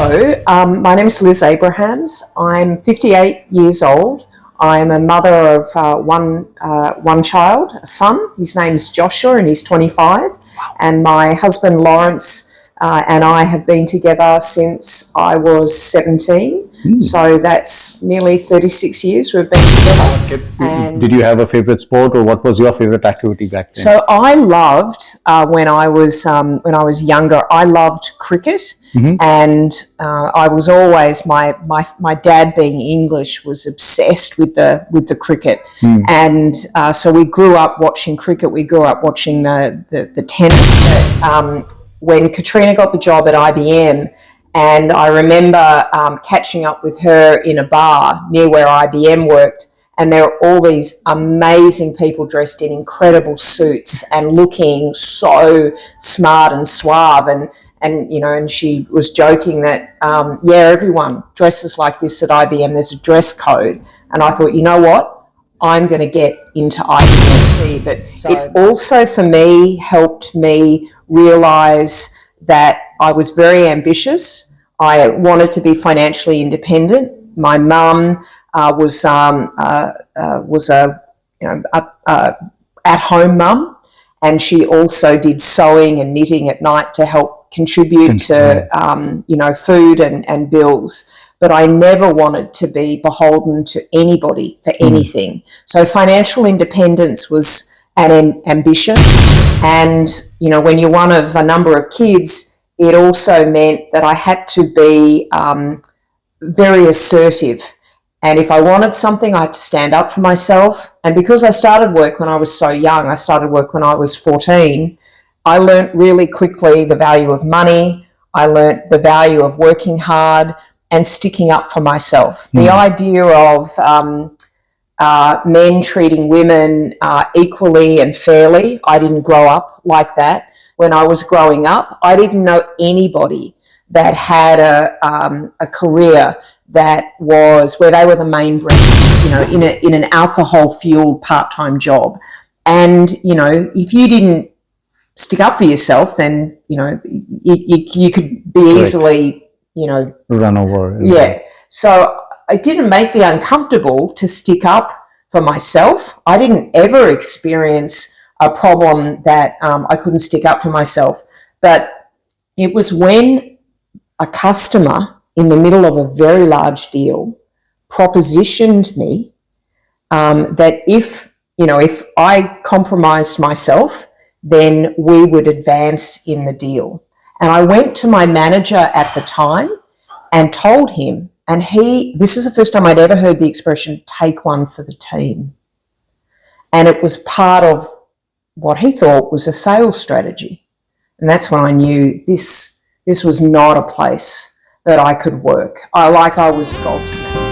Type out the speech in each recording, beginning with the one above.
My name is Liz Abrahams. I'm 58 years old. I'm a mother of one child, a son. His name's Joshua and he's 25. And my husband Lawrence and I have been together since I was 17. So that's nearly 36 years we've been together. And did you have a favorite sport, or what was your favorite activity back then? So I loved when I was younger. I loved cricket, and I was always my dad, being English, was obsessed with the cricket, and so we grew up watching cricket. We grew up watching the tennis. When Katrina got the job at IBM. And I remember catching up with her in a bar near where IBM worked, and there were all these amazing people dressed in incredible suits and looking so smart and suave. And she was joking that, everyone dresses like this at IBM. There's a dress code. And I thought, you know what? I'm going to get into IBM. But it also, for me, helped me realise that I was very ambitious. I wanted to be financially independent. My mum was a at-home mum, and she also did sewing and knitting at night to help contribute to food and bills. But I never wanted to be beholden to anybody for anything. So financial independence was an ambition, and when you're one of a number of kids, it also meant that I had to be very assertive, and if I wanted something, I had to stand up for myself. And because I started work when I was so young, I started work when I was 14, I learnt really quickly the value of money. I learnt the value of working hard and sticking up for myself. The idea of men treating women equally and fairly. I didn't grow up like that. When I was growing up, I didn't know anybody that had a career that was where they were the main breadwinner, in an alcohol-fueled part-time job. And, if you didn't stick up for yourself, then, you could be easily, run over. Yeah. So it didn't make me uncomfortable to stick up for myself. I didn't ever experience a problem that I couldn't stick up for myself. But it was when a customer in the middle of a very large deal propositioned me that if I compromised myself, then we would advance in the deal. And I went to my manager at the time and told him, and this is the first time I'd ever heard the expression, take one for the team. And it was part of what he thought was a sales strategy. And that's when I knew this was not a place that I could work. I was gobsmacked.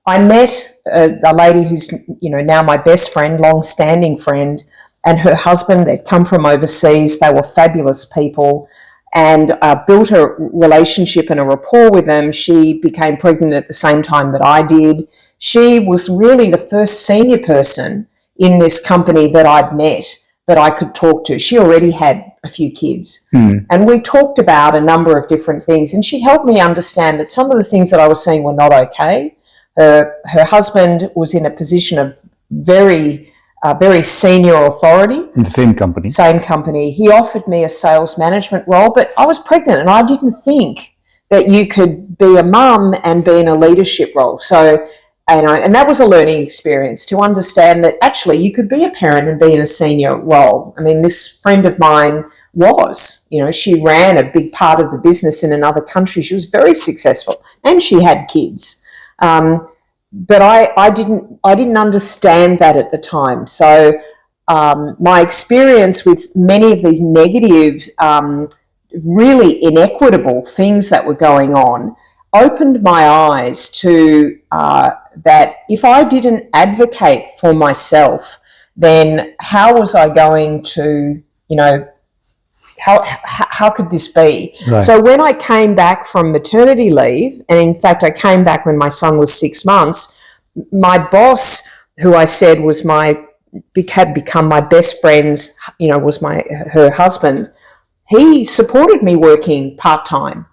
I met a lady who's, now my best friend, long-standing friend, and her husband. They'd come from overseas. They were fabulous people, and built a relationship and a rapport with them. She became pregnant at the same time that I did. She was really the first senior person in this company that I'd met that I could talk to. She already had a few kids. And we talked about a number of different things, and she helped me understand that some of the things that I was seeing were not okay. Her husband was in a position of very senior authority. In the same company? Same company. He offered me a sales management role, but I was pregnant and I didn't think that you could be a mum and be in a leadership role. So, and that was a learning experience to understand that actually you could be a parent and be in a senior role. I mean, this friend of mine she ran a big part of the business in another country. She was very successful and she had kids. But I didn't understand that at the time. So my experience with many of these negative, really inequitable things that were going on opened my eyes to that if I didn't advocate for myself, then how was I going to, how could this be? Right. So when I came back from maternity leave, and in fact I came back when my son was 6 months, my boss, who I said was had become my best friend's, was her husband. He supported me working part-time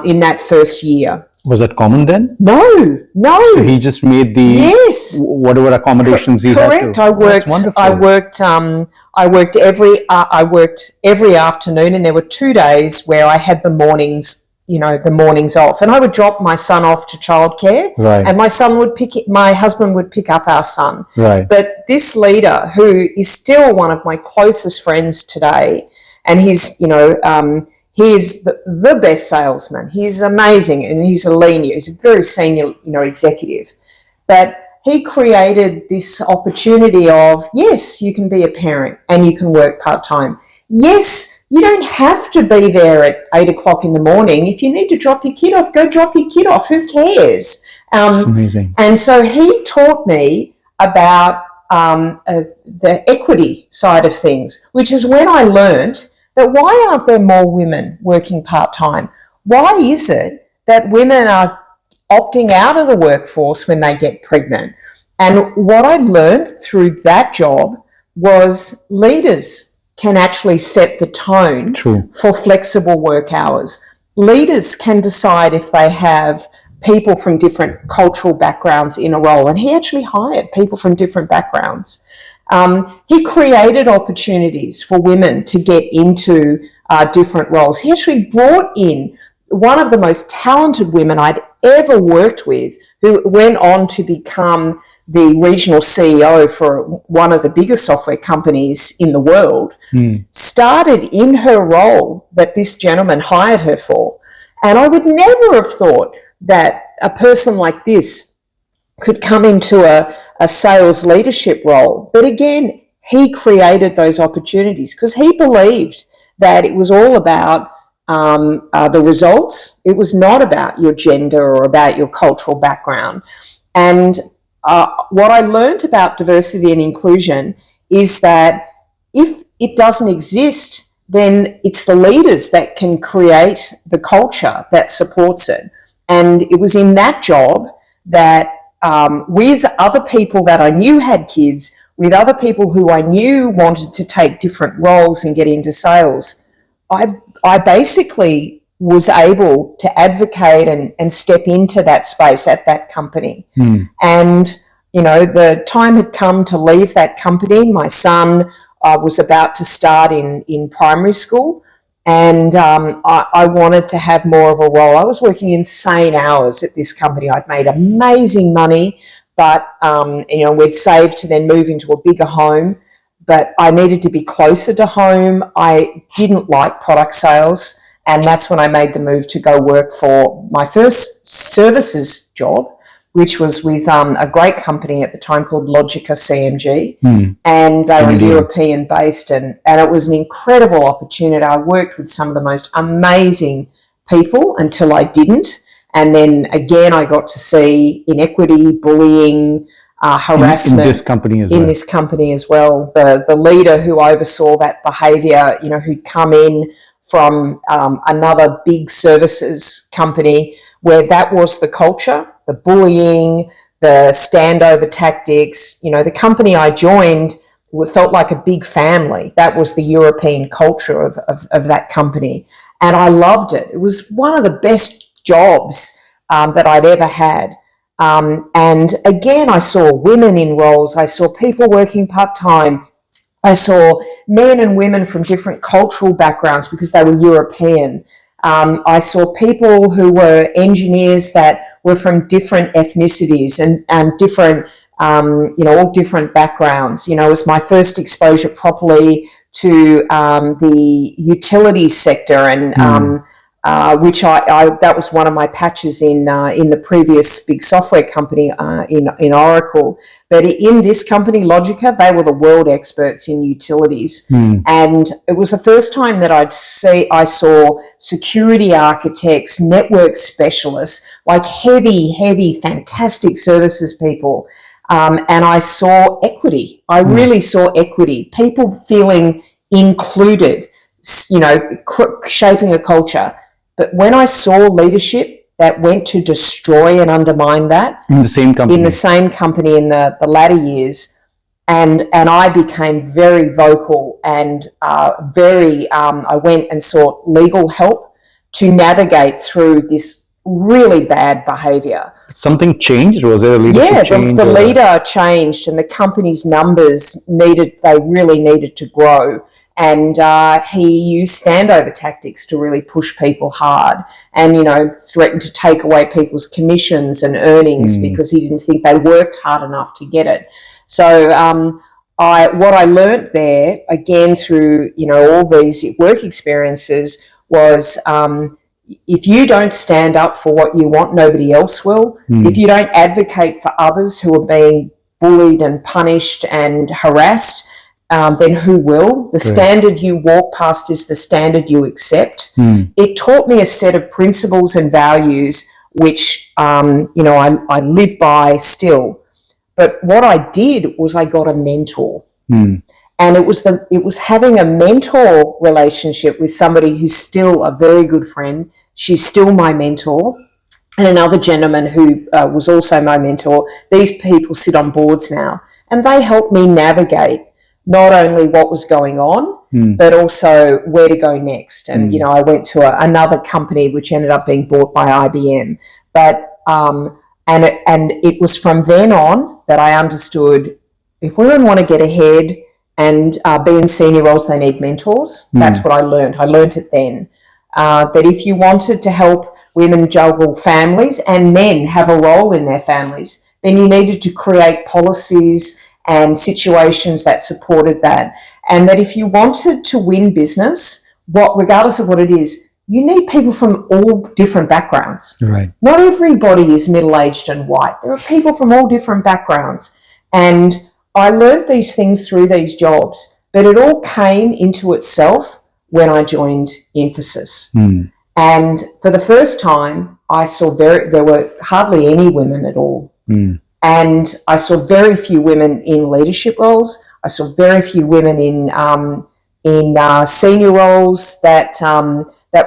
in that first year. Was that common then? No. So he just made the whatever accommodations he correct. had to. I worked every afternoon, and there were 2 days where I had the mornings off, and I would drop my son off to childcare, right. and my husband would pick up our son. Right. But this leader, who is still one of my closest friends today, and he's he is the best salesman. He's amazing, and he's he's a very senior, executive. But he created this opportunity of, yes, you can be a parent and you can work part-time. Yes, you don't have to be there at 8 o'clock in the morning. If you need to drop your kid off, go drop your kid off. Who cares? That's amazing. And so he taught me about the equity side of things, which is when I learned that why aren't there more women working part-time? Why is it that women are opting out of the workforce when they get pregnant? And what I learned through that job was leaders can actually set the tone for flexible work hours. Leaders can decide if they have people from different cultural backgrounds in a role, and he actually hired people from different backgrounds. He created opportunities for women to get into different roles. He actually brought in one of the most talented women I'd ever worked with, who went on to become the regional CEO for one of the biggest software companies in the world, started in her role that this gentleman hired her for. And I would never have thought that a person like this could come into a sales leadership role. But again, he created those opportunities because he believed that it was all about the results. It was not about your gender or about your cultural background. And what I learned about diversity and inclusion is that if it doesn't exist, then it's the leaders that can create the culture that supports it. And it was in that job that with other people that I knew had kids, with other people who I knew wanted to take different roles and get into sales, I basically was able to advocate and step into that space at that company. And, the time had come to leave that company. My son was about to start in primary school, and I wanted to have more of a role. I was working insane hours at this company. I'd made amazing money, but, we'd saved to then move into a bigger home. But I needed to be closer to home. I didn't like product sales, and that's when I made the move to go work for my first services job, which was with a great company at the time called Logica CMG, and they were European-based, and it was an incredible opportunity. I worked with some of the most amazing people until I didn't, and then again I got to see inequity, bullying, harassment in this company as well. The leader who oversaw that behaviour, who'd come in from another big services company where that was the culture, the bullying, the standover tactics. The company I joined felt like a big family. That was the European culture of that company, and I loved it. It was one of the best jobs that I'd ever had. And again, I saw women in roles. I saw people working part-time. I saw men and women from different cultural backgrounds because they were European. I saw people who were engineers that were from different ethnicities and different, all different backgrounds. It was my first exposure properly to the utilities sector, and which that was one of my patches in the previous big software company in Oracle. But in this company, Logica, they were the world experts in utilities, and it was the first time that I saw security architects, network specialists, like heavy, fantastic services people, and I saw equity. I really saw equity, people feeling included, shaping a culture. But when I saw leadership that went to destroy and undermine that. In the same company? In the same company in the latter years. And I became very vocal and I went and sought legal help to navigate through this really bad behaviour. Something changed? Was there a leadership change? Yeah, the leader changed and the company's numbers really needed to grow. And he used standover tactics to really push people hard and, threatened to take away people's commissions and earnings because he didn't think they worked hard enough to get it. So what I learnt there, again, through, all these work experiences was if you don't stand up for what you want, nobody else will. If you don't advocate for others who are being bullied and punished and harassed, then who will? The standard you walk past is the standard you accept. It taught me a set of principles and values which, I live by still. But what I did was I got a mentor. And it was having a mentor relationship with somebody who's still a very good friend. She's still my mentor. And another gentleman who was also my mentor. These people sit on boards now. And they helped me navigate not only what was going on, but also where to go next. And, I went to another company which ended up being bought by IBM. But and it was from then on that I understood if women want to get ahead and be in senior roles, they need mentors. That's what I learned. I learned it then. That if you wanted to help women juggle families and men have a role in their families, then you needed to create policies and situations that supported that. And that if you wanted to win business, regardless of what it is, you need people from all different backgrounds. Right. Not everybody is middle-aged and white. There are people from all different backgrounds. And I learned these things through these jobs, but it all came into itself when I joined Infosys. And for the first time, I saw there were hardly any women at all. And I saw very few women in leadership roles. I saw very few women in senior roles that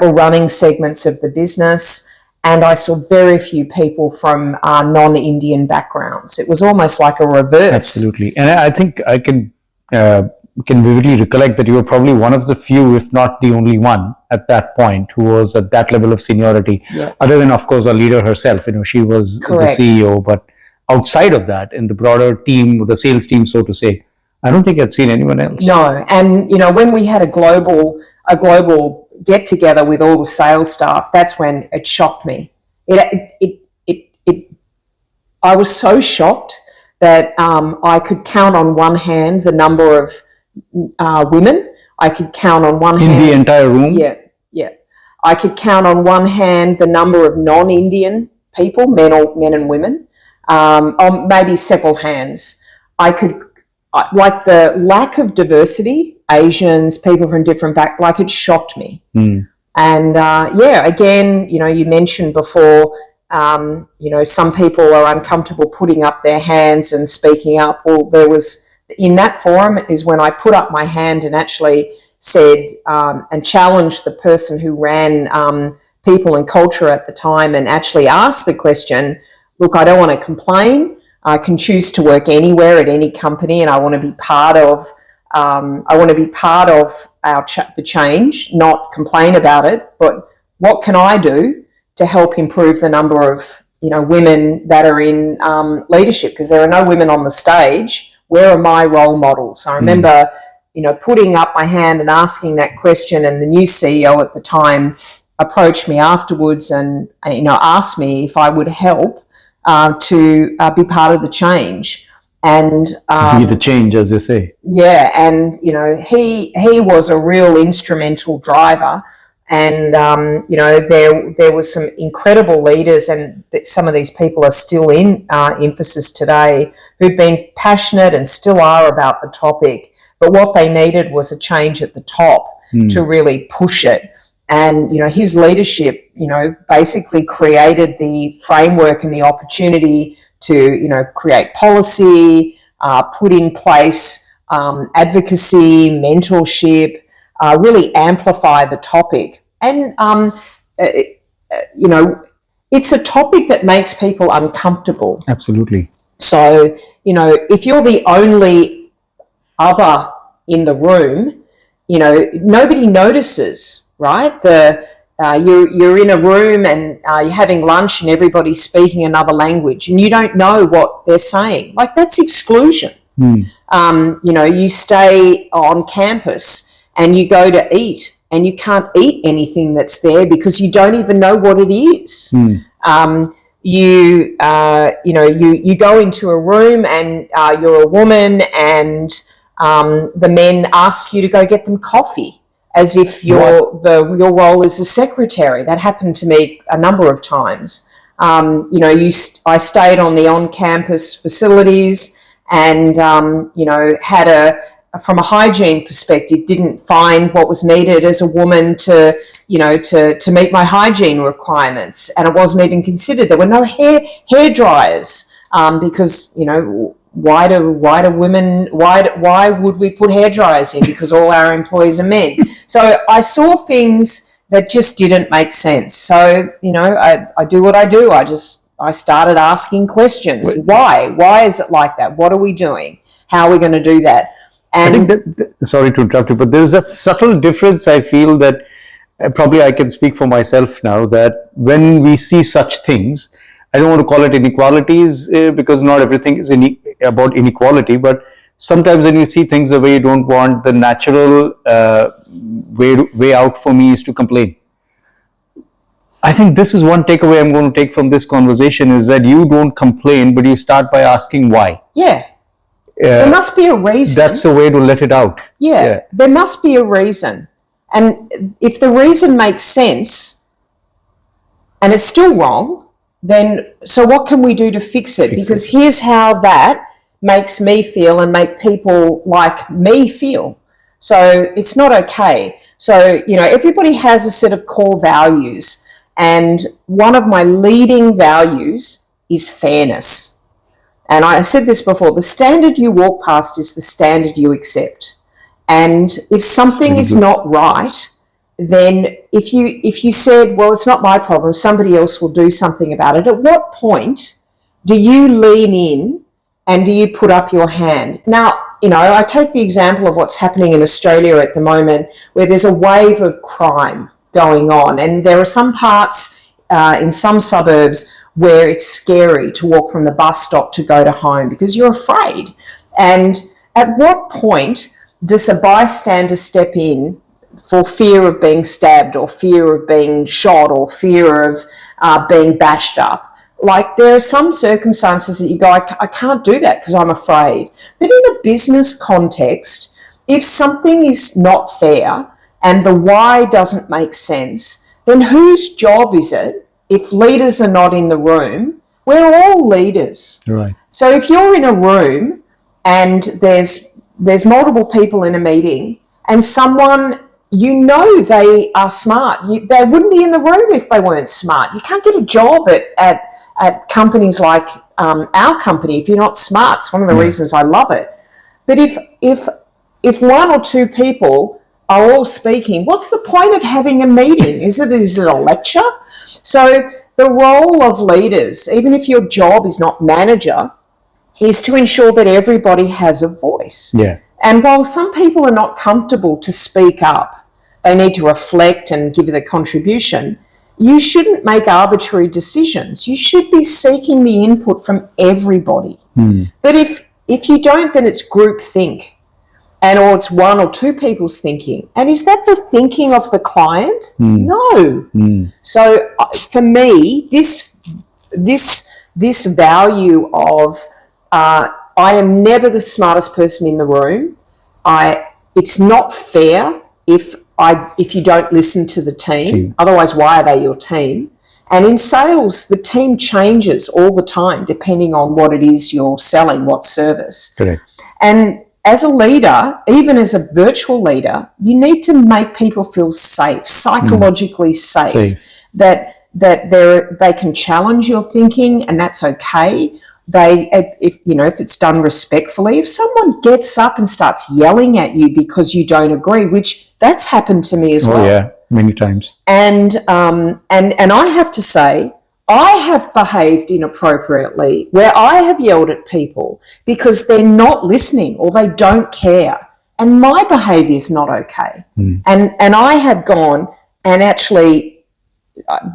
were running segments of the business. And I saw very few people from non-Indian backgrounds. It was almost like a reverse. Absolutely. And I think I can vividly recollect that you were probably one of the few, if not the only one at that point who was at that level of seniority. Yeah. Other than, of course, our leader herself. She was Correct. The CEO. But outside of that, in the broader team, the sales team, so to say, I don't think I'd seen anyone else. No. And, when we had a global get together with all the sales staff, that's when it shocked me. I was so shocked that I could count on one hand the number of women. I could count on one hand. In the entire room? Yeah. I could count on one hand the number of non-Indian people, men and women, on maybe several hands. Like the lack of diversity, Asians, people from different it shocked me. And again, you mentioned before, some people are uncomfortable putting up their hands and speaking up. Well, in that forum is when I put up my hand and actually said and challenged the person who ran people and culture at the time and actually asked the question, look, I don't want to complain. I can choose to work anywhere at any company, and I want to be part of. The change, not complain about it. But what can I do to help improve the number of women that are in leadership? Because there are no women on the stage. Where are my role models? I remember, putting up my hand and asking that question, and the new CEO at the time approached me afterwards and asked me if I would help to be part of the change. And be the change, as they say. Yeah, and he was a real instrumental driver, and there was some incredible leaders, and some of these people are still in Infosys today who've been passionate and still are about the topic. But what they needed was a change at the top to really push it. And, his leadership, basically created the framework and the opportunity to, create policy, put in place advocacy, mentorship, really amplify the topic. And, it's a topic that makes people uncomfortable. Absolutely. So, if you're the only other in the room, nobody notices, right? You're in a room and you're having lunch and everybody's speaking another language and you don't know what they're saying. Like, that's exclusion. You stay on campus and you go to eat and you can't eat anything that's there because you don't even know what it is. You go into a room and you're a woman and the men ask you to go get them coffee as if your role is a secretary. That happened to me a number of times. I stayed on the on-campus facilities and, had from a hygiene perspective, didn't find what was needed as a woman to meet my hygiene requirements. And it wasn't even considered. There were no hair dryers because, why would we put hair dryers in? Because all our employees are men. So I saw things that just didn't make sense. So, I do what I do. I started asking questions. Why is it like that? What are we doing? How are we going to do that? And I think that, sorry to interrupt you, but there's that subtle difference. I feel that probably I can speak for myself now, that when we see such things, I don't want to call it inequalities because not everything is about inequality, but sometimes when you see things the way you don't want, the natural way out for me is to complain. I think this is one takeaway I'm going to take from this conversation, is that you don't complain, but you start by asking why. Yeah. There must be a reason. That's a way to let it out. Yeah, there must be a reason. And if the reason makes sense and it's still wrong, then so what can we do to fix it? Because here's how that makes me feel and make people like me feel. So it's not okay. So, everybody has a set of core values. And one of my leading values is fairness. And I said this before, the standard you walk past is the standard you accept. And if something is not right, then if you said, well, it's not my problem, somebody else will do something about it, at what point do you lean in and do you put up your hand? Now, I take the example of what's happening in Australia at the moment, where there's a wave of crime going on. And there are some parts in some suburbs where it's scary to walk from the bus stop to go to home because you're afraid. And at what point does a bystander step in for fear of being stabbed or fear of being shot or fear of being bashed up? Like, there are some circumstances that you go, I can't do that because I'm afraid. But in a business context, if something is not fair and the why doesn't make sense, then whose job is it? If leaders are not in the room, we're all leaders. Right. So if you're in a room and there's multiple people in a meeting and someone, they are smart, they wouldn't be in the room if they weren't smart. You can't get a job at companies like our company if you're not smart. It's one of the reasons I love it. But if one or two people are all speaking, what's the point of having a meeting? Is it a lecture? So the role of leaders, even if your job is not manager, is to ensure that everybody has a voice. Yeah. And while some people are not comfortable to speak up, they need to reflect and give their contribution, you shouldn't make arbitrary decisions. You should be seeking the input from everybody. But if you don't, then it's groupthink. Or it's one or two people's thinking. And is that the thinking of the client? No. So for me, this value of I am never the smartest person in the room. It's not fair if you don't listen to the team. Otherwise, why are they your team? And in sales, the team changes all the time depending on what it is you're selling, what service. Correct. And as a leader, even as a virtual leader, you need to make people feel safe, psychologically safe, that they can challenge your thinking, and that's okay. If it's done respectfully. If someone gets up and starts yelling at you because you don't agree, which that's happened to me as well. Oh yeah, many times. And I have to say, I have behaved inappropriately, where I have yelled at people because they're not listening or they don't care. And my behaviour is not okay. And I have gone and actually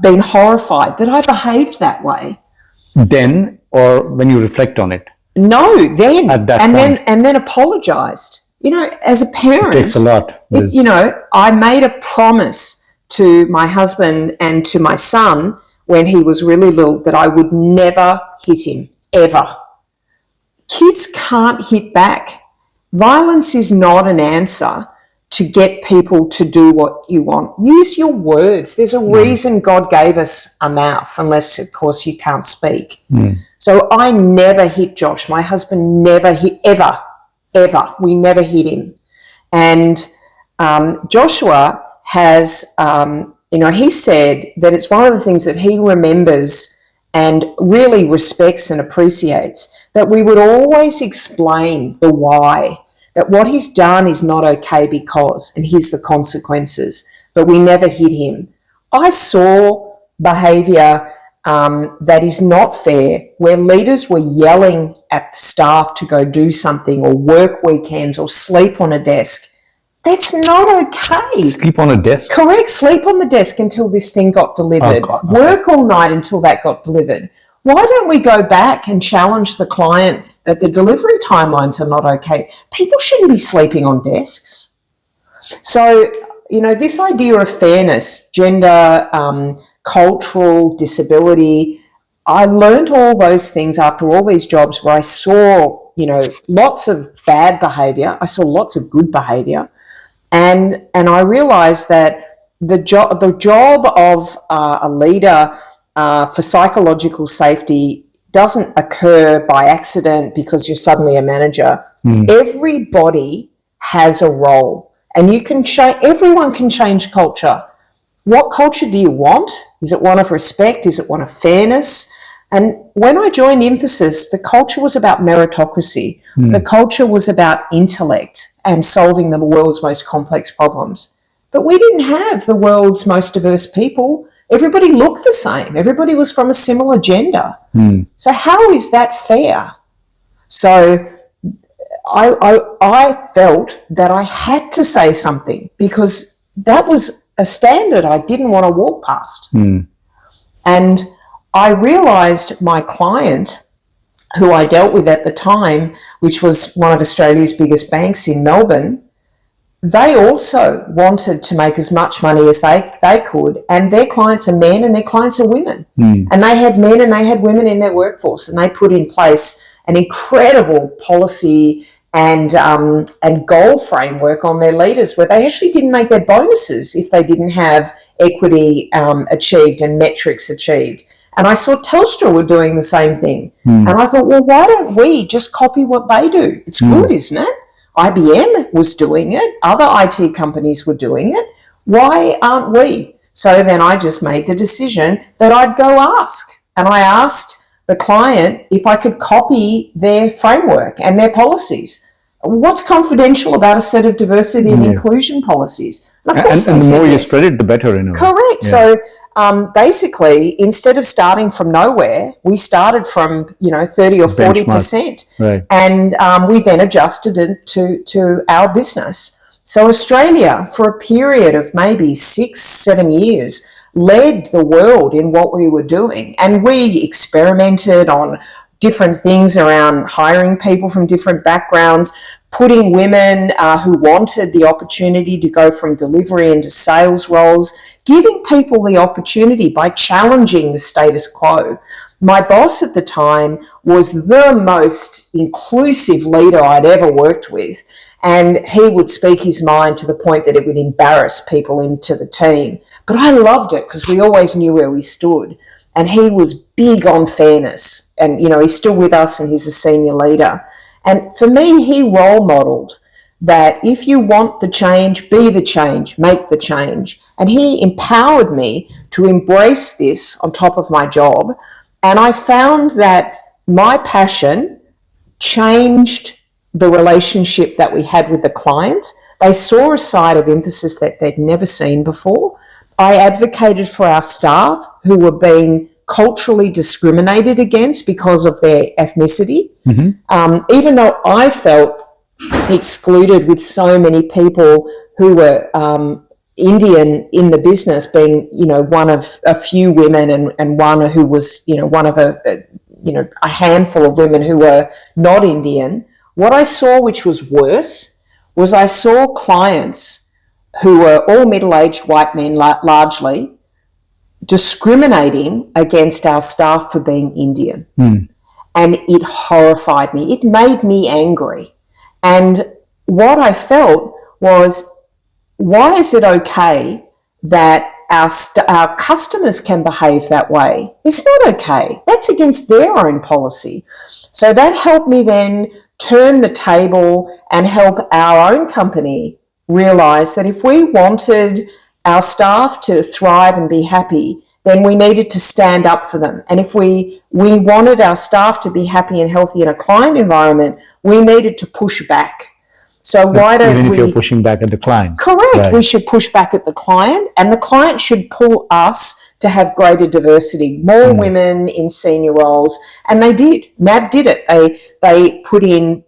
been horrified that I behaved that way. Then, or when you reflect on it? No, then. At that point. And then apologised. As a parent. It takes a lot. I made a promise to my husband and to my son when he was really little that I would never hit him, ever. Kids can't hit back. Violence is not an answer to get people to do what you want. Use your words. There's a reason God gave us a mouth, unless, of course, you can't speak. So I never hit Josh. My husband never hit, ever. We never hit him. And Joshua has, he said that it's one of the things that he remembers and really respects and appreciates, that we would always explain the why, that what he's done is not okay because, and here's the consequences, but we never hit him. I saw behaviour that is not fair, where leaders were yelling at the staff to go do something or work weekends or sleep on a desk. That's not okay. Sleep on a desk? Correct. Sleep on the desk until this thing got delivered. Oh, God. Work all night until that got delivered. Why don't we go back and challenge the client that the delivery timelines are not okay? People shouldn't be sleeping on desks. So, this idea of fairness, gender, cultural, disability, I learned all those things after all these jobs where I saw, lots of bad behaviour. I saw lots of good behaviour. And I realised that the job of a leader for psychological safety doesn't occur by accident because you're suddenly a manager. Everybody has a role, and you can everyone can change culture. What culture do you want? Is it one of respect? Is it one of fairness? And when I joined Emphasis, the culture was about meritocracy. The culture was about intellect and solving the world's most complex problems. But we didn't have the world's most diverse people. Everybody looked the same. Everybody was from a similar gender. So how is that fair? So I felt that I had to say something because that was a standard I didn't want to walk past. And I realised my client, who I dealt with at the time, which was one of Australia's biggest banks in Melbourne, they also wanted to make as much money as they could, and their clients are men and their clients are women. And they had men and they had women in their workforce, and they put in place an incredible policy and goal framework on their leaders where they actually didn't make their bonuses if they didn't have equity achieved and metrics achieved. And I saw Telstra were doing the same thing. And I thought, well, why don't we just copy what they do? It's good, isn't it? IBM was doing it. Other IT companies were doing it. Why aren't we? So then I just made the decision that I'd go ask. And I asked the client if I could copy their framework and their policies. What's confidential about a set of diversity and inclusion policies? And of course and the more you spread it, the better. Correct. Yeah. So basically, instead of starting from nowhere, we started from 30 or 40%, right. And we then adjusted it to our business. So Australia, for a period of maybe 6-7 years, led the world in what we were doing, and we experimented on different things around hiring people from different backgrounds, putting women who wanted the opportunity to go from delivery into sales roles, giving people the opportunity by challenging the status quo. My boss at the time was the most inclusive leader I'd ever worked with, and he would speak his mind to the point that it would embarrass people into the team. But I loved it because we always knew where we stood. And he was big on fairness. And, he's still with us and he's a senior leader. And for me, he role modelled that if you want the change, be the change, make the change. And he empowered me to embrace this on top of my job. And I found that my passion changed the relationship that we had with the client. They saw a side of Emphasis that they'd never seen before. I advocated for our staff who were being culturally discriminated against because of their ethnicity. Even though I felt excluded with so many people who were Indian in the business, being, you know, one of a few women and one who was, you know, one of a handful of women who were not Indian. What I saw, which was worse, was I saw clients who were all middle-aged white men largely discriminating against our staff for being Indian. And it horrified me. It made me angry. And what I felt was, why is it okay that our customers can behave that way? It's not okay. That's against their own policy. So that helped me then turn the table and help our own company realise that if we wanted our staff to thrive and be happy, then we needed to stand up for them. And if we wanted our staff to be happy and healthy in a client environment, we needed to push back. So why don't we... Even if you're pushing back at the client. Correct. Right. We should push back at the client, and the client should pull us to have greater diversity, more women in senior roles. And they did. NAB did it. They put in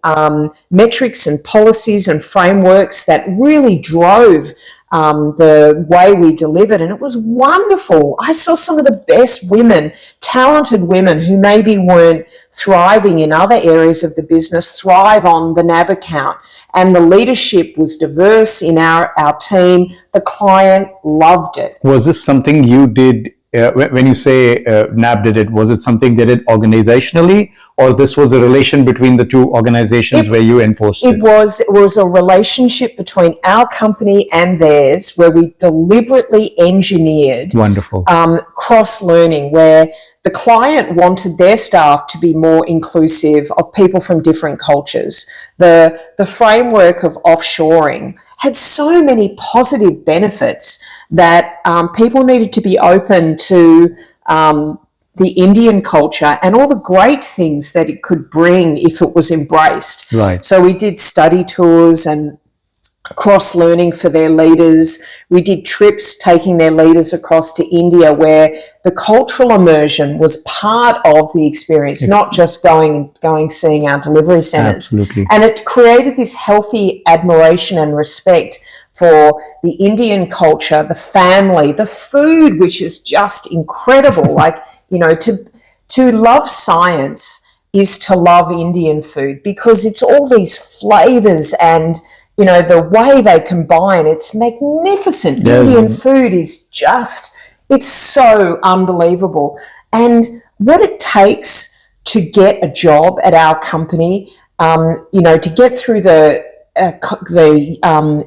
metrics and policies and frameworks that really drove the way we delivered, and it was wonderful. I saw some of the best women, talented women who maybe weren't thriving in other areas of the business, thrive on the NAB account. And the leadership was diverse in our team. The client loved it. Was this something you did, when you say NAB did it, was it something they did organizationally, or this was a relation between the two organizations where you enforced it? It was a relationship between our company and theirs, where we deliberately engineered Wonderful. Cross-learning, where the client wanted their staff to be more inclusive of people from different cultures. The framework of offshoring had so many positive benefits that people needed to be open to the Indian culture and all the great things that it could bring if it was embraced. Right. So we did study tours and cross-learning for their leaders. We did trips taking their leaders across to India, where the cultural immersion was part of the experience, not just going seeing our delivery centres. Absolutely. And it created this healthy admiration and respect for the Indian culture, the family, the food, which is just incredible. Like, you know, to love science is to love Indian food, because it's all these flavours and, you know, the way they combine, it's magnificent. Yeah. Indian food is just, it's so unbelievable. And what it takes to get a job at our company, you know, to get through the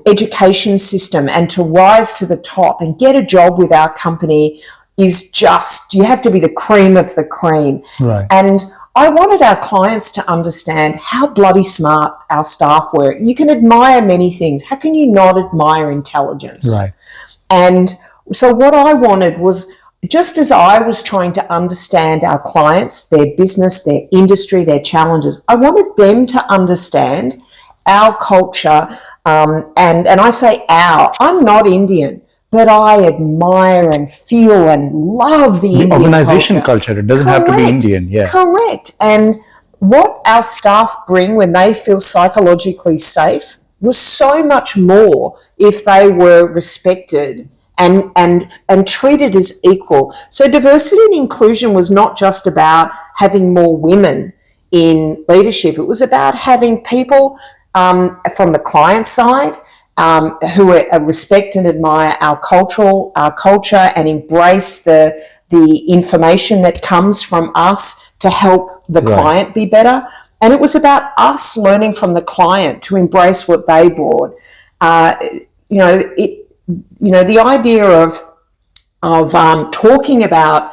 education system and to rise to the top and get a job with our company is just, you have to be the cream of the cream. Right. And I wanted our clients to understand how bloody smart our staff were. You can admire many things. How can you not admire intelligence? Right. And so what I wanted was, just as I was trying to understand our clients, their business, their industry, their challenges, I wanted them to understand our culture. And I say our, I'm not Indian, but I admire and feel and love the Indian organization culture. It doesn't have to be Correct. Indian. Yeah. Correct. And what our staff bring when they feel psychologically safe was so much more if they were respected and treated as equal. So diversity and inclusion was not just about having more women in leadership. It was about having people from the client side who respect and admire our culture and embrace the information that comes from us to help the client be better. And it was about us learning from the client to embrace what they brought. The idea of talking about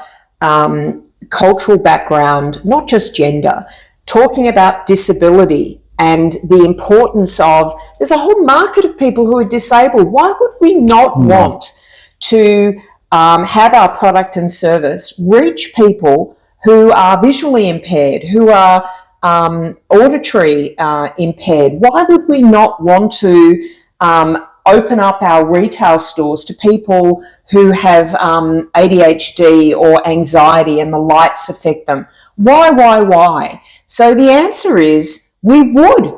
cultural background, not just gender, talking about disability, and the importance of, there's a whole market of people who are disabled. Why would we not want to have our product and service reach people who are visually impaired, who are auditory impaired? Why would we not want to open up our retail stores to people who have ADHD or anxiety and the lights affect them? Why? So the answer is we would.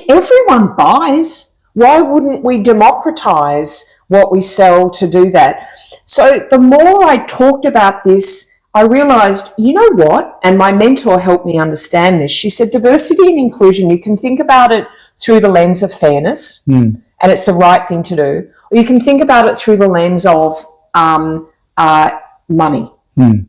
Everyone buys. Why wouldn't we democratize what we sell to do that? So the more I talked about this, I realized, you know what? And my mentor helped me understand this. She said, diversity and inclusion, you can think about it through the lens of fairness, and it's the right thing to do. Or you can think about it through the lens of money. And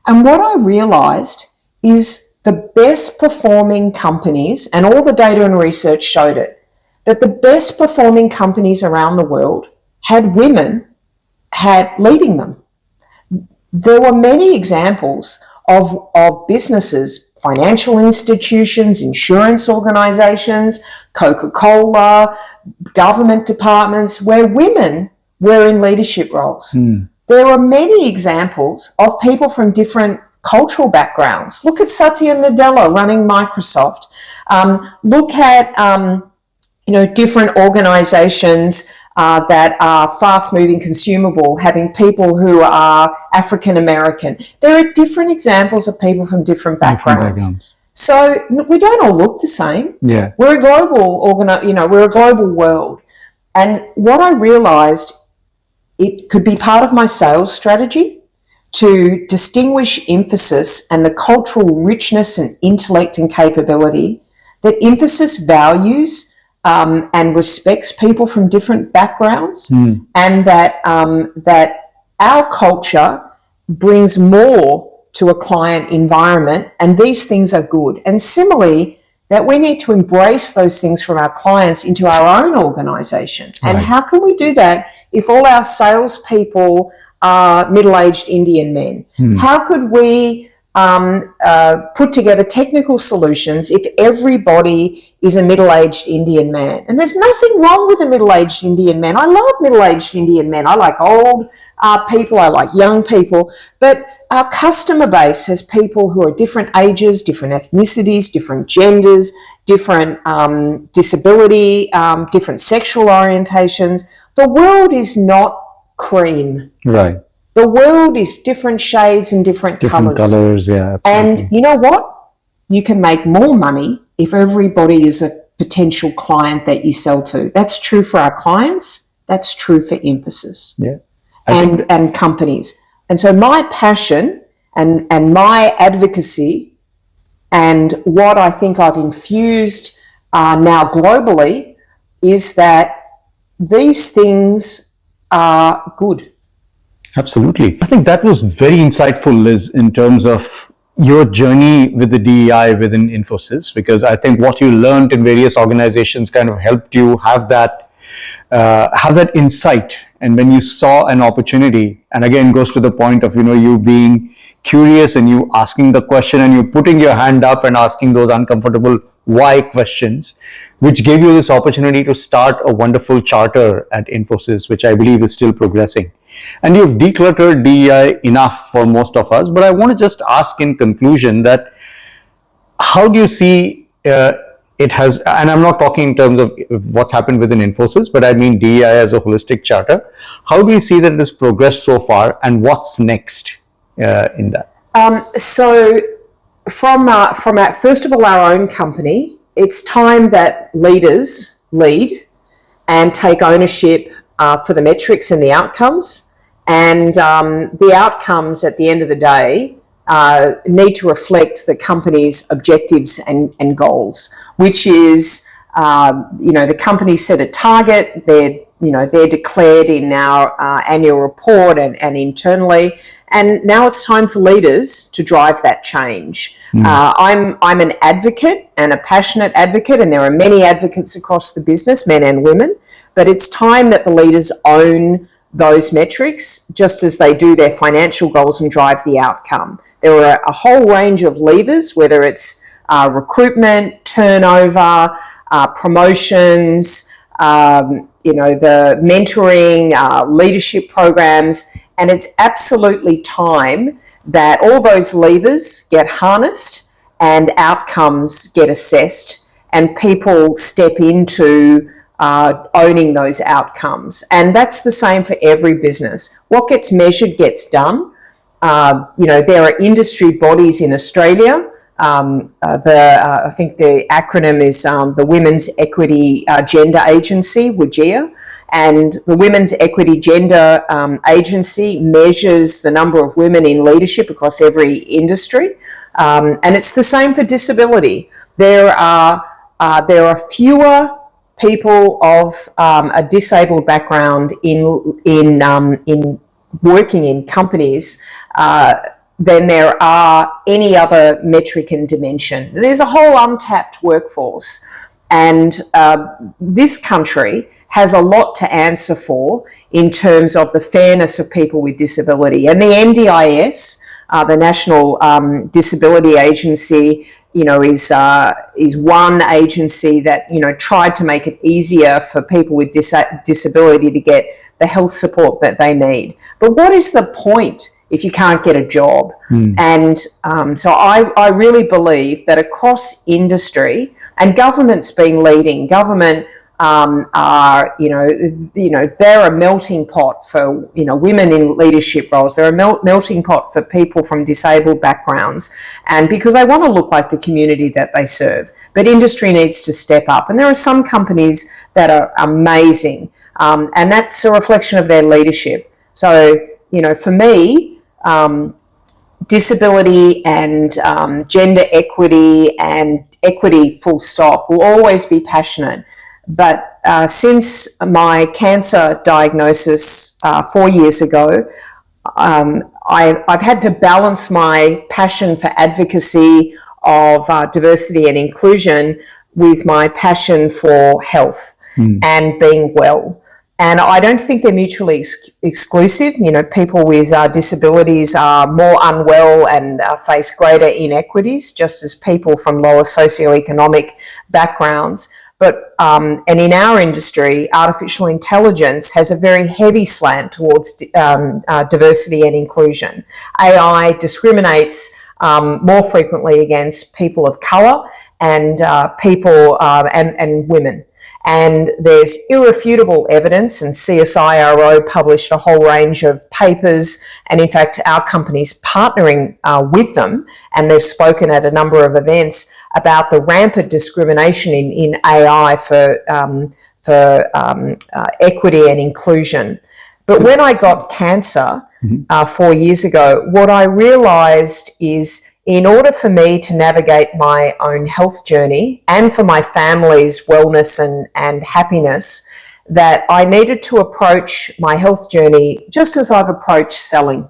what I realized is the best performing companies, and all the data and research showed it, that the best performing companies around the world had women leading them. There were many examples of businesses, financial institutions, insurance organizations, Coca-Cola, government departments, where women were in leadership roles. There are many examples of people from different cultural backgrounds. Look at Satya Nadella running Microsoft. Look at different organizations that are fast-moving, consumable, having people who are African American. There are different examples of people from different backgrounds. So we don't all look the same. Yeah, we're a global we're a global world. And what I realized, it could be part of my sales strategy to distinguish emphasis and the cultural richness and intellect and capability that emphasis values and respects people from different backgrounds, and that our culture brings more to a client environment, and these things are good. And similarly, that we need to embrace those things from our clients into our own organisation. And how can we do that if all our salespeople are middle-aged Indian men? How could we put together technical solutions if everybody is a middle-aged Indian man? And there's nothing wrong with a middle-aged Indian man. I love middle-aged Indian men. I like old people. I like young people. But our customer base has people who are different ages, different ethnicities, different genders, different disability, different sexual orientations. The world is not cream. Right. The world is different shades and different colours. Yeah. Absolutely. And you know what? You can make more money if everybody is a potential client that you sell to. That's true for our clients. That's true for emphasis. Yeah. And companies. And so my passion and my advocacy and what I think I've infused now globally is that these things are good. Absolutely. I think that was very insightful, Liz, in terms of your journey with the DEI within Infosys, because I think what you learned in various organizations kind of helped you have that insight. And when you saw an opportunity, and again goes to the point of you being curious and you asking the question and you putting your hand up and asking those uncomfortable why questions, which gave you this opportunity to start a wonderful charter at Infosys, which I believe is still progressing. And you've decluttered DEI enough for most of us, but I want to just ask in conclusion that how do you see it has, and I'm not talking in terms of what's happened within Infosys, but I mean DEI as a holistic charter. How do you see that it has progressed so far, and what's next in that? So from first of all, our own company, it's time that leaders lead and take ownership for the metrics and the outcomes. And the outcomes at the end of the day need to reflect the company's objectives and goals, which is, the company set a target, they're declared in our annual report and internally. And now it's time for leaders to drive that change. I'm an advocate and a passionate advocate, and there are many advocates across the business, men and women, but it's time that the leaders own those metrics, just as they do their financial goals and drive the outcome. There are a whole range of levers, whether it's recruitment, turnover, promotions, the mentoring, leadership programs, and it's absolutely time that all those levers get harnessed and outcomes get assessed and people step into owning those outcomes. And that's the same for every business. What gets measured gets done. There are industry bodies in Australia. I think the acronym is the Women's Equity Gender Agency, WGEA. And the Women's Equity Gender Agency measures the number of women in leadership across every industry. And it's the same for disability. There are fewer people of a disabled background in working in companies than there are any other metric and dimension. There's a whole untapped workforce, and this country has a lot to answer for in terms of the fairness of people with disability. And the NDIS, the National Disability Agency, is one agency that, tried to make it easier for people with disability to get the health support that they need. But what is the point if you can't get a job? And so I really believe that across industry, and government's been leading, government they're a melting pot for, women in leadership roles. They're a melting pot for people from disabled backgrounds, and because they want to look like the community that they serve. But industry needs to step up, and there are some companies that are amazing, and that's a reflection of their leadership. So, for me, disability and gender equity and equity full stop will always be passionate. But since my cancer diagnosis 4 years ago, I've had to balance my passion for advocacy of diversity and inclusion with my passion for health and being well. And I don't think they're mutually exclusive. People with disabilities are more unwell and face greater inequities, just as people from lower socioeconomic backgrounds. But and in our industry, artificial intelligence has a very heavy slant towards diversity and inclusion. AI discriminates more frequently against people of colour and people and women. And there's irrefutable evidence, and CSIRO published a whole range of papers, and in fact our company's partnering with them, and they've spoken at a number of events about the rampant discrimination in AI for equity and inclusion. But when I got cancer 4 years ago, what I realised is, in order for me to navigate my own health journey and for my family's wellness and happiness, that I needed to approach my health journey just as I've approached selling.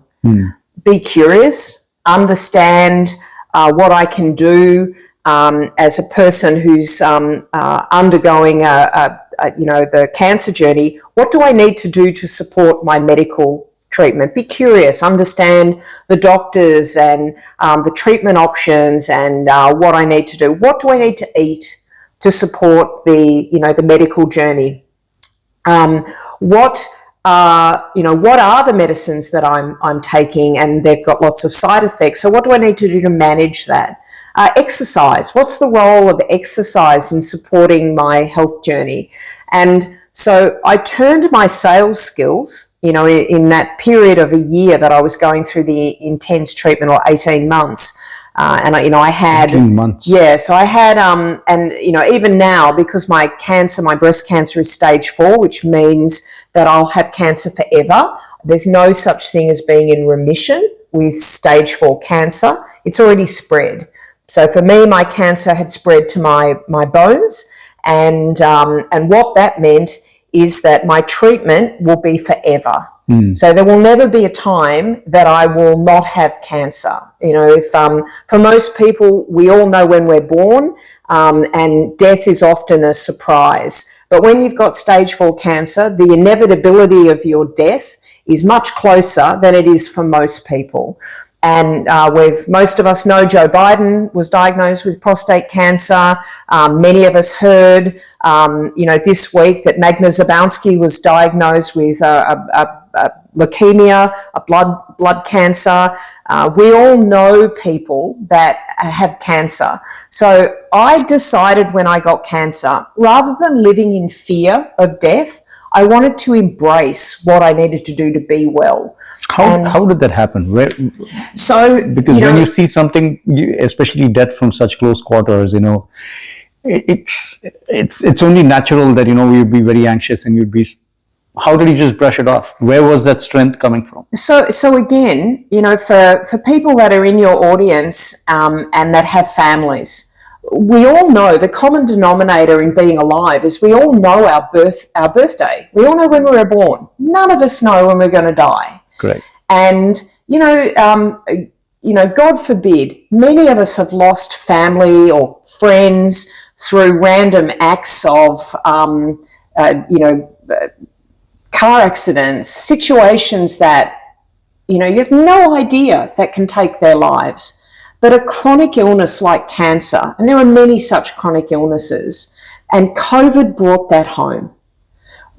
Be curious, understand what I can do as a person who's undergoing the cancer journey. What do I need to do to support my medical treatment? Be curious, understand the doctors and the treatment options and what I need to do. What do I need to eat to support the medical journey? What are the medicines that I'm taking, and they've got lots of side effects. So what do I need to do to manage that? Exercise. What's the role of exercise in supporting my health journey? And so I turned my sales skills, in that period of a year that I was going through the intense treatment, or 18 months. I had 18 months. Yeah, so I had, even now, because my breast cancer is stage 4, which means that I'll have cancer forever. There's no such thing as being in remission with stage 4 cancer. It's already spread. So for me, my cancer had spread to my bones, and what that meant is that my treatment will be forever. So there will never be a time that I will not have cancer. If for most people, we all know when we're born, and death is often a surprise. But when you've got stage 4 cancer, the inevitability of your death is much closer than it is for most people. And most of us know Joe Biden was diagnosed with prostate cancer. Many of us heard, this week that Magna Zabansky was diagnosed with leukemia, a blood cancer. We all know people that have cancer. So I decided when I got cancer, rather than living in fear of death, I wanted to embrace what I needed to do to be well. How did that happen? Because when you see something, especially death from such close quarters, it's only natural that you'd be very anxious and you'd be. How did you just brush it off? Where was that strength coming from? So again, for people that are in your audience and that have families, we all know the common denominator in being alive is we all know our birthday. We all know when we were born. None of us know when we're going to die. Correct. And God forbid, many of us have lost family or friends through random acts of car accidents, situations that you have no idea that can take their lives. But a chronic illness like cancer, and there are many such chronic illnesses, and COVID brought that home.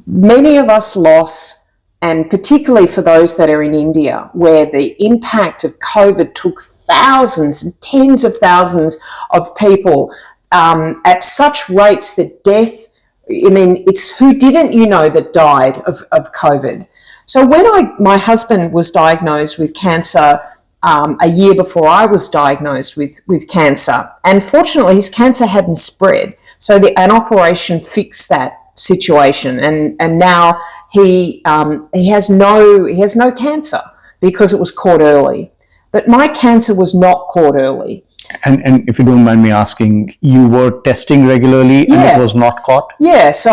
Many of us lost, and particularly for those that are in India, where the impact of COVID took thousands and tens of thousands of people at such rates that death, it's who didn't that died of COVID. So when my husband was diagnosed with cancer a year before I was diagnosed with cancer, and fortunately his cancer hadn't spread, so an operation fixed that situation, and now he has no cancer because it was caught early. But my cancer was not caught early. And if you don't mind me asking, you were testing regularly and it was not caught? Yeah, so,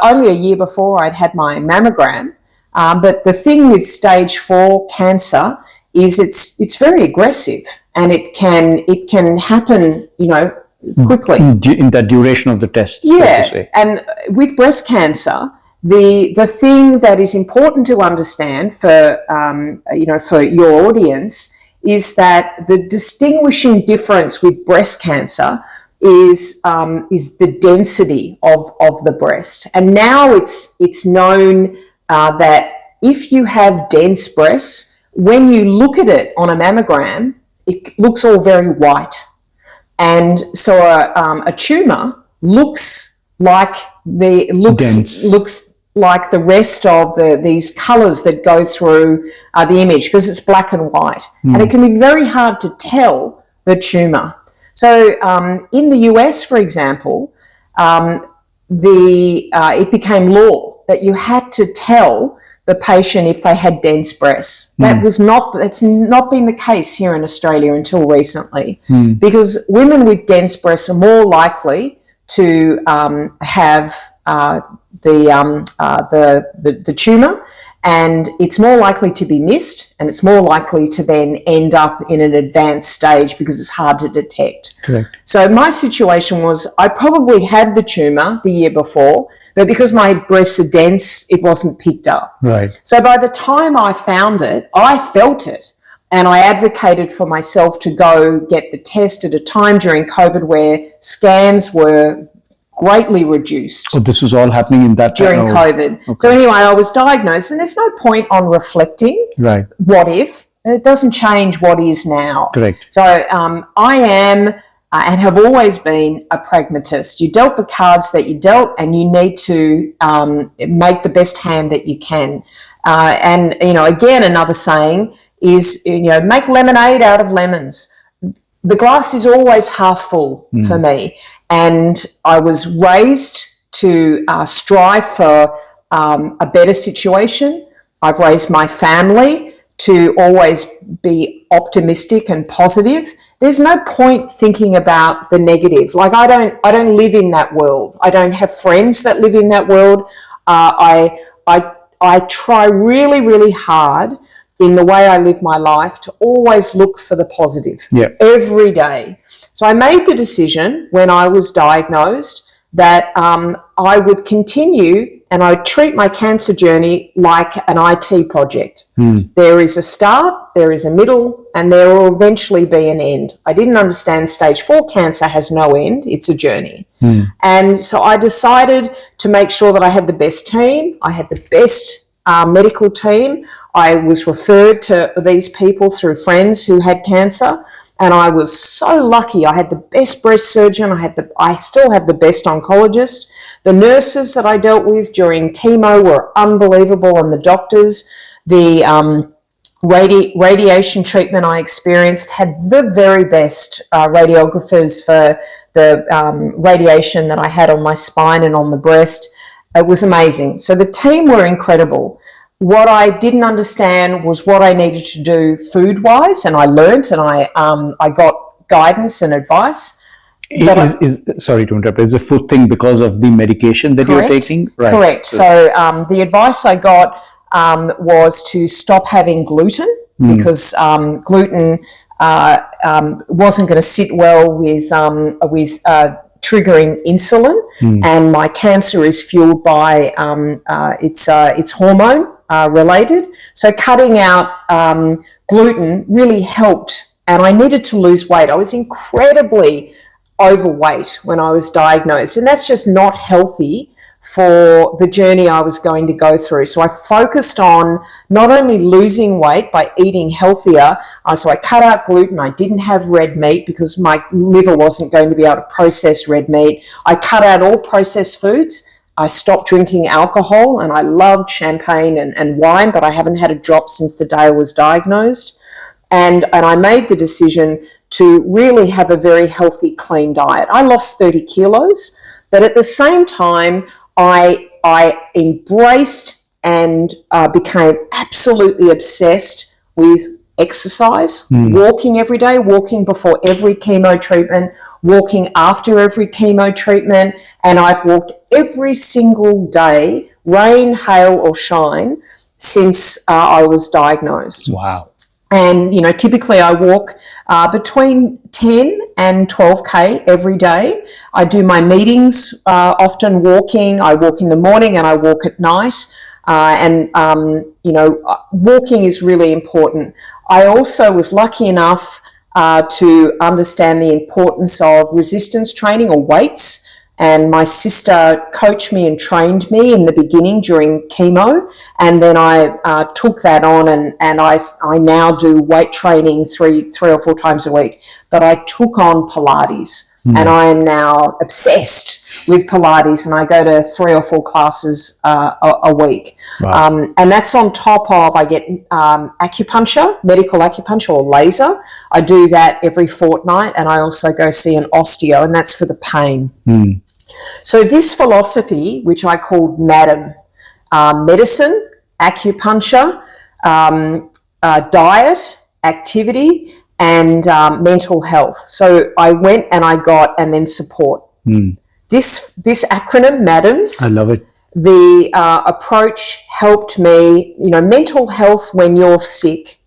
only a year before I'd had my mammogram. But the thing with stage 4 cancer is it's very aggressive, and it can happen, quickly. In that duration of the test. Yeah, so to say. And with breast cancer, the thing that is important to understand for your audience is that the distinguishing difference with breast cancer is the density of the breast. And now it's known that if you have dense breasts, when you look at it on a mammogram, it looks all very white. And so a tumour looks like the rest of these colours that go through the image, because it's black and white. And it can be very hard to tell the tumour. So in the US, for example, it became law that you had to tell the patient if they had dense breasts. That's not been the case here in Australia until recently, because women with dense breasts are more likely to have the tumour, and it's more likely to be missed, and it's more likely to then end up in an advanced stage because it's hard to detect. Correct. So my situation was I probably had the tumour the year before, but because my breasts are dense, it wasn't picked up. Right. So by the time I found it, I felt it, and I advocated for myself to go get the test at a time during COVID where scans were greatly reduced. So this was all happening in that during COVID. Okay. So anyway, I was diagnosed, and there's no point on reflecting. Right. What if? It doesn't change what is now. Correct. So I am and have always been a pragmatist. You dealt the cards that you dealt, and you need to make the best hand that you can. And again, another saying is make lemonade out of lemons. The glass is always half full for me. And I was raised to strive for a better situation. I've raised my family to always be optimistic and positive. There's no point thinking about the negative. Like I don't live in that world. I don't have friends that live in that world. I try really, really hard in the way I live my life to always look for the positive every day. So I made the decision when I was diagnosed that I would continue and I treat my cancer journey like an IT project. There is a start, there is a middle, and there will eventually be an end. I didn't understand stage 4 cancer has no end, it's a journey. And so I decided to make sure that I had the best team, I had the best medical team. I was referred to these people through friends who had cancer, and I was so lucky. I had the best breast surgeon, I still have the best oncologist. The nurses that I dealt with during chemo were unbelievable, and the doctors, the radiation treatment I experienced had the very best radiographers for the radiation that I had on my spine and on the breast. It was amazing. So the team were incredible. What I didn't understand was what I needed to do food-wise, and I learnt, and I got guidance and advice. Sorry to interrupt. Is the food thing because of the medication that you're taking? Right. Correct. So the advice I got was to stop having gluten because gluten wasn't going to sit well with triggering insulin, and my cancer is fueled by it's hormone related. So cutting out gluten really helped, and I needed to lose weight. I was incredibly overweight when I was diagnosed, and that's just not healthy for the journey I was going to go through. So I focused on not only losing weight by eating healthier, so I cut out gluten. I didn't have red meat because my liver wasn't going to be able to process red meat. I cut out all processed foods. I stopped drinking alcohol, and I loved champagne and wine, but I haven't had a drop since the day I was diagnosed. And I made the decision to really have a very healthy, clean diet. I lost 30 kilos, but at the same time, I embraced and became absolutely obsessed with exercise, walking every day, walking before every chemo treatment, walking after every chemo treatment, and I've walked every single day, rain, hail or shine, since I was diagnosed. Wow. And, you know, typically I walk between 10 and 12K every day. I do my meetings often walking. I walk in the morning and I walk at night. Walking is really important. I also was lucky enough to understand the importance of resistance training or weights. And my sister coached me and trained me in the beginning during chemo, and then I took that on, and I now do weight training three or four times a week. But I took on Pilates, and I am now obsessed with Pilates, and I go to 3 or 4 classes a week. Wow. And that's on top of, I get acupuncture, medical acupuncture or laser. I do that every fortnight, and I also go see an osteo, and that's for the pain. So this philosophy, which I called MADAM, medicine, acupuncture, diet, activity, and mental health. So I went and I got, and then support. This acronym, MADAMS. I love it. The approach helped me, mental health when you're sick.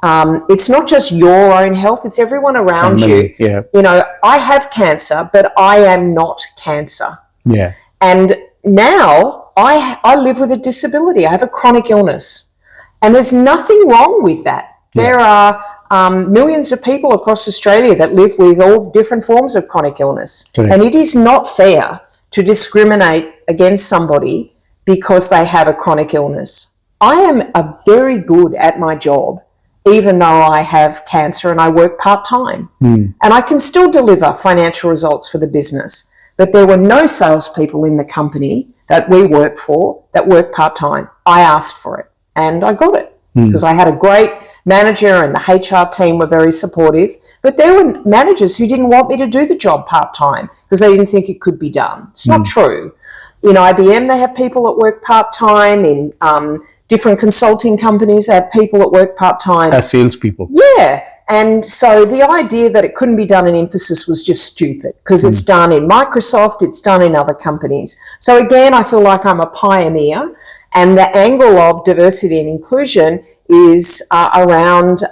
It's not just your own health, it's everyone around Family, you. Yeah. I have cancer, but I am not cancer. Yeah. And now I live with a disability. I have a chronic illness. And there's nothing wrong with that. Yeah. There are millions of people across Australia that live with all different forms of chronic illness. Correct. And it is not fair to discriminate against somebody because they have a chronic illness. I am very good at my job, even though I have cancer and I work part-time. And I can still deliver financial results for the business. But there were no salespeople in the company that we work for that work part-time. I asked for it and I got it because I had a great manager and the HR team were very supportive. But there were managers who didn't want me to do the job part-time because they didn't think it could be done. It's not true. In IBM, they have people that work part-time. In different consulting companies, they have people that work part-time. As salespeople. Yeah. And so the idea that it couldn't be done in Infosys was just stupid because it's done in Microsoft, it's done in other companies. So again, I feel like I'm a pioneer, and the angle of diversity and inclusion is around,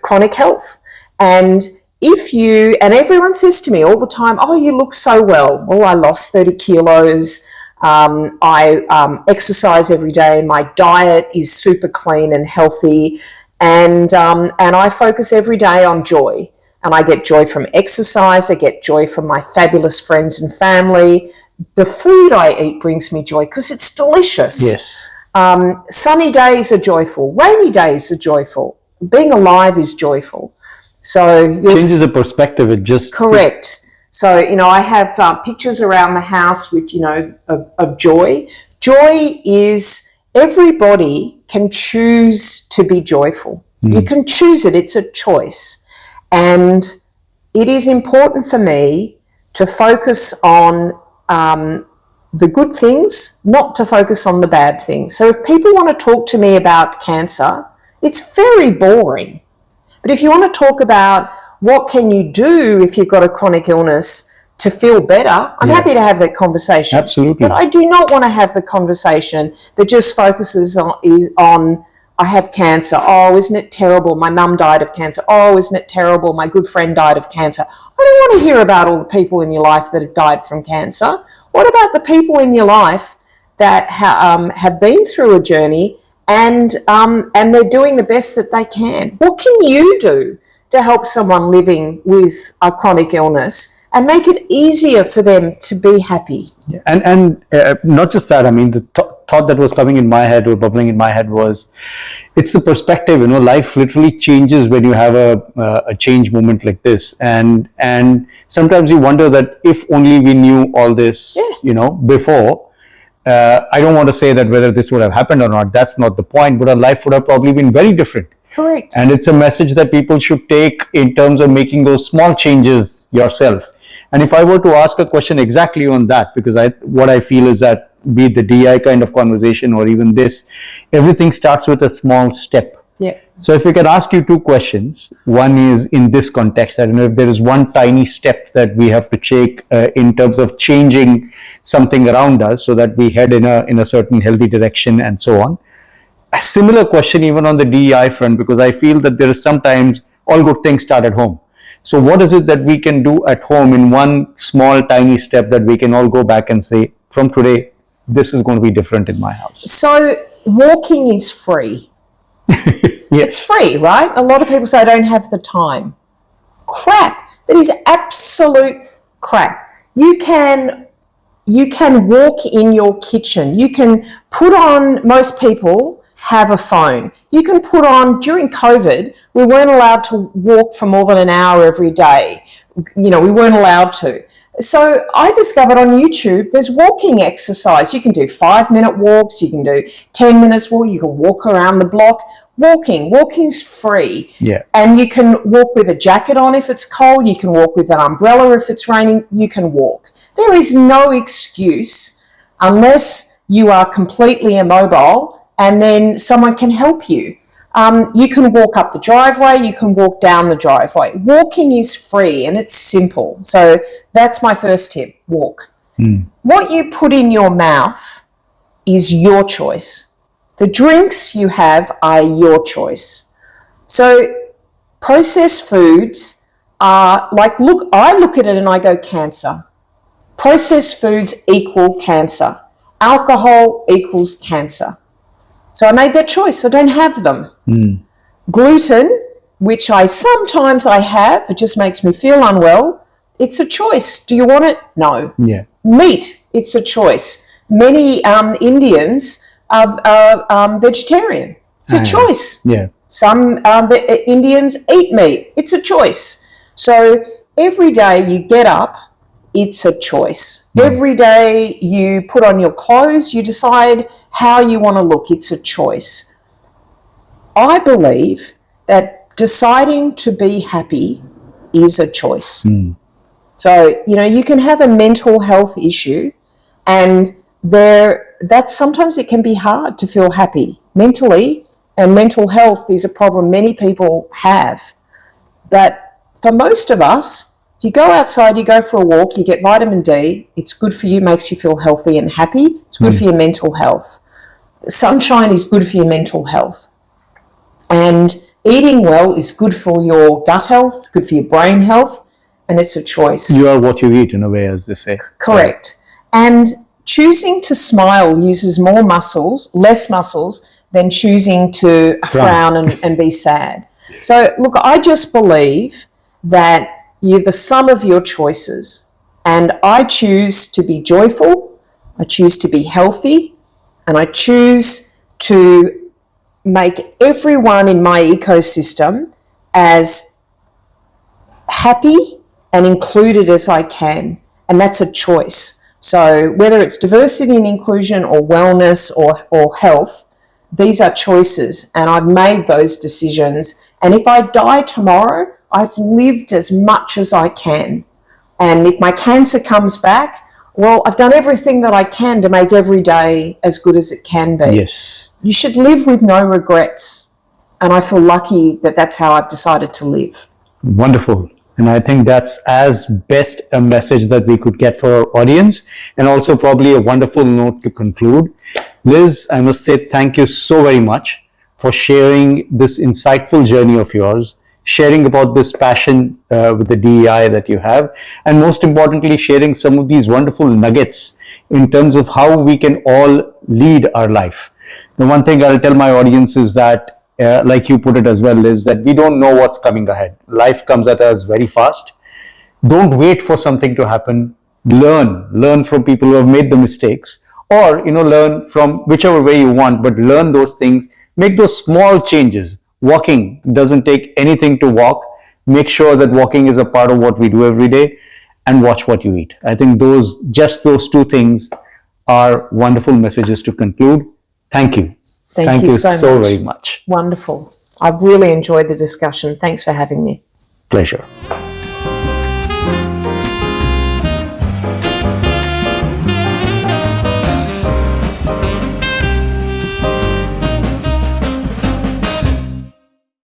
chronic health. And everyone says to me all the time, oh, you look so well. Oh, I lost 30 kilos. I exercise every day. My diet is super clean and healthy, and I focus every day on joy. And I get joy from exercise. I get joy from my fabulous friends and family. The food I eat brings me joy because it's delicious. Yes. Sunny days are joyful. Rainy days are joyful. Being alive is joyful. So changes the perspective. It just correct. So I have pictures around the house with of joy. Joy is everybody can choose to be joyful. You can choose it. It's a choice. And it is important for me to focus on the good things, not to focus on the bad things. So if people want to talk to me about cancer, it's very boring. But if you want to talk about what can you do if you've got a chronic illness to feel better, I'm happy to have that conversation. Absolutely. But I do not want to have the conversation that just focuses on I have cancer. Oh, isn't it terrible? My mum died of cancer. Oh, isn't it terrible? My good friend died of cancer. I don't want to hear about all the people in your life that have died from cancer. What about the people in your life that have been through a journey and they're doing the best that they can? What can you do to help someone living with a chronic illness and make it easier for them to be happy? Yeah. And not just that. I mean, the thought that was coming in my head or bubbling in my head was, it's the perspective. Life literally changes when you have a change moment like this, and sometimes you wonder that if only we knew all this, before. I don't want to say that whether this would have happened or not. That's not the point. But our life would have probably been very different. Correct. And it's a message that people should take in terms of making those small changes yourself. And if I were to ask a question exactly on that, because what I feel is that, be it the DEI kind of conversation or even this, everything starts with a small step. Yeah. So if we can ask you two questions, one is in this context, I don't know if there is one tiny step that we have to take in terms of changing something around us so that we head in a certain healthy direction and so on. A similar question even on the DEI front, because I feel that there is sometimes all good things start at home. So what is it that we can do at home in one small tiny step that we can all go back and say, from today, this is going to be different in my house? So walking is free. Yes. It's free, right? A lot of people say I don't have the time. Crap. That is absolute crap. You can walk in your kitchen. You can put on, most people have a phone. You can put on, during COVID, we weren't allowed to walk for more than an hour every day. We weren't allowed to. So I discovered on YouTube, there's walking exercise. You can do 5-minute walks. You can do 10 minutes walk. You can walk around the block. Walking's free. Yeah. And you can walk with a jacket on if it's cold. You can walk with an umbrella if it's raining. You can walk. There is no excuse unless you are completely immobile and then someone can help you. You can walk up the driveway, you can walk down the driveway. Walking is free and it's simple. So that's my first tip, walk. What you put in your mouth is your choice. The drinks you have are your choice. So processed foods are like, I look at it and I go cancer. Processed foods equal cancer. Alcohol equals cancer. So I made that choice. I don't have them. Gluten, which sometimes I have, it just makes me feel unwell. It's a choice. Do you want it? No. Yeah. Meat, it's a choice. Many Indians are vegetarian. It's a choice. Yeah. Some Indians eat meat. It's a choice. So every day you get up, it's a choice. Every day you put on your clothes, you decide how you want to look. It's a choice. I believe that deciding to be happy is a choice. So, you can have a mental health issue and that sometimes it can be hard to feel happy mentally, and mental health is a problem many people have. But for most of us, if you go outside, you go for a walk, you get vitamin D, it's good for you, makes you feel healthy and happy. It's good for your mental health. Sunshine is good for your mental health. And eating well is good for your gut health, it's good for your brain health, and it's a choice. You are what you eat, in a way, as they say. Correct. And choosing to smile uses more muscles, less muscles, than choosing to frown and be sad. So, look, I just believe that you're the sum of your choices. And I choose to be joyful, I choose to be healthy, and I choose to make everyone in my ecosystem as happy and included as I can. And that's a choice. So whether it's diversity and inclusion or wellness or health, these are choices, and I've made those decisions. And if I die tomorrow, I've lived as much as I can. And if my cancer comes back, well, I've done everything that I can to make every day as good as it can be. Yes. You should live with no regrets. And I feel lucky that that's how I've decided to live. Wonderful. And I think that's as best a message that we could get for our audience, and also probably a wonderful note to conclude. Liz, I must say thank you so very much for sharing this insightful journey of yours, sharing about this passion with the DEI that you have, and most importantly, sharing some of these wonderful nuggets in terms of how we can all lead our life. The one thing I'll tell my audience is that, like you put it as well, is that we don't know what's coming ahead. Life comes at us very fast. Don't wait for something to happen. Learn from people who have made the mistakes, or learn from whichever way you want, but learn those things. Make those small changes. Walking doesn't take anything to walk. Make sure that walking is a part of what we do every day, and watch what you eat. I think those two things are wonderful messages to conclude. Thank you. Thank you so much. Very much. Wonderful. I've really enjoyed the discussion. Thanks for having me. Pleasure.